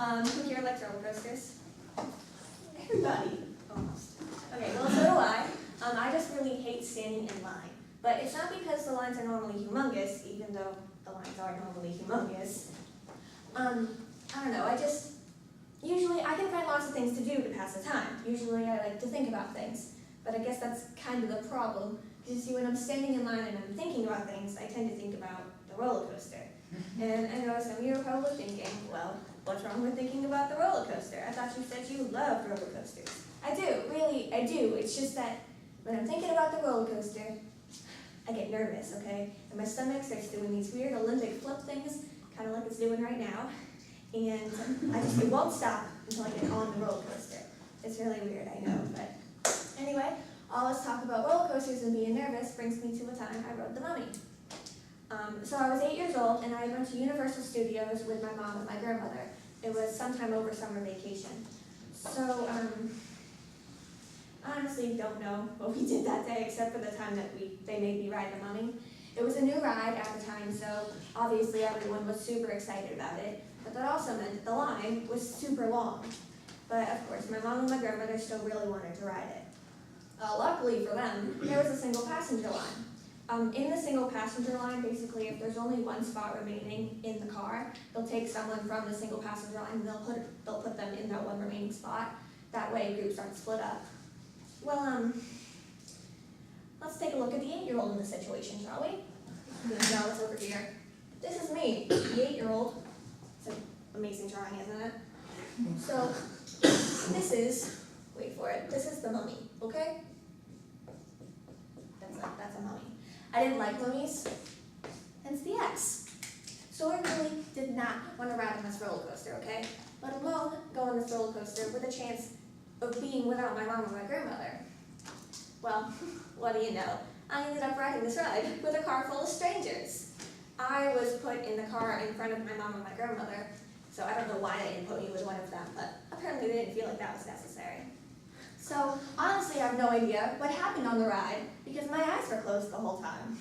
Who here likes roller coasters? Everybody, almost. Okay, well, so do I. I just really hate standing in line. But it's not because the lines are normally humongous, even though the lines are normally humongous. I don't know, usually I can find lots of things to do to pass the time. Usually I like to think about things. But I guess that's kind of the problem. Because you see, when I'm standing in line and I'm thinking about things, I tend to think about the roller coaster. And I know some of you are probably thinking, well, what's wrong with thinking about the roller coaster? I thought you said you loved roller coasters. I do, really, I do. It's just that when I'm thinking about the roller coaster, I get nervous, okay? And my stomach starts doing these weird Olympic flip things, kind of like it's doing right now. And it won't stop until I get on the roller coaster. It's really weird, I know, but anyway, all this talk about roller coasters and being nervous brings me to a time I rode the Mummy. So I was 8 years old, and I went to Universal Studios with my mom and my grandmother. It was sometime over summer vacation. So, I honestly don't know what we did that day, except for the time that they made me ride the Mummy. It was a new ride at the time, so obviously everyone was super excited about it. But that also meant that the line was super long. But of course, my mom and my grandmother still really wanted to ride it. Luckily for them, there was a single passenger line. In the single passenger line, basically, if there's only one spot remaining in the car, they'll take someone from the single passenger line and they'll put them in that one remaining spot. That way, groups aren't split up. Well, let's take a look at the 8-year-old in the situation, shall we? Now it's over here. This is me, the 8-year-old. It's an amazing drawing, isn't it? So, this is, wait for it, this is the Mummy, okay? That's a mummy. I didn't like mummies, hence the X. So I really did not want to ride on this roller coaster, okay? Let alone go on this roller coaster with a chance of being without my mom or my grandmother. Well, what do you know? I ended up riding this ride with a car full of strangers. I was put in the car in front of my mom and my grandmother, so I don't know why they didn't put me with one of them, but apparently they didn't feel like that was necessary. So, honestly, I have no idea what happened on the ride, because my eyes were closed the whole time.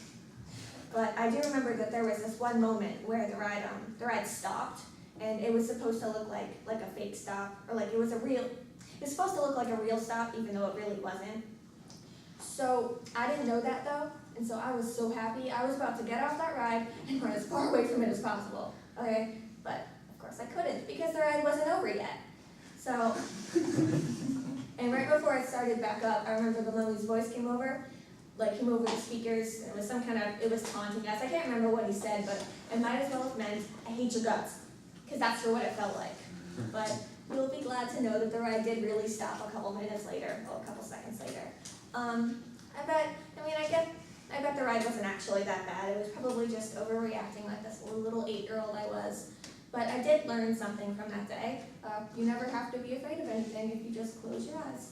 But I do remember that there was this one moment where the ride stopped, and it was supposed to look like a fake stop, or like it was supposed to look like a real stop, even though it really wasn't. So, I didn't know that though, and so I was so happy. I was about to get off that ride and run as far away from it as possible, okay? But, of course, I couldn't, because the ride wasn't over yet. So, and right before it started back up, I remember the Mummy's voice came over the speakers, and it was taunting us. I can't remember what he said, but it might as well have meant, I hate your guts, because that's what it felt like. But you'll be glad to know that the ride did really stop a couple seconds later. I bet the ride wasn't actually that bad. It was probably just overreacting like this little 8-year-old I was. But I did learn something from that day. You never have to be afraid of anything if you just close your eyes.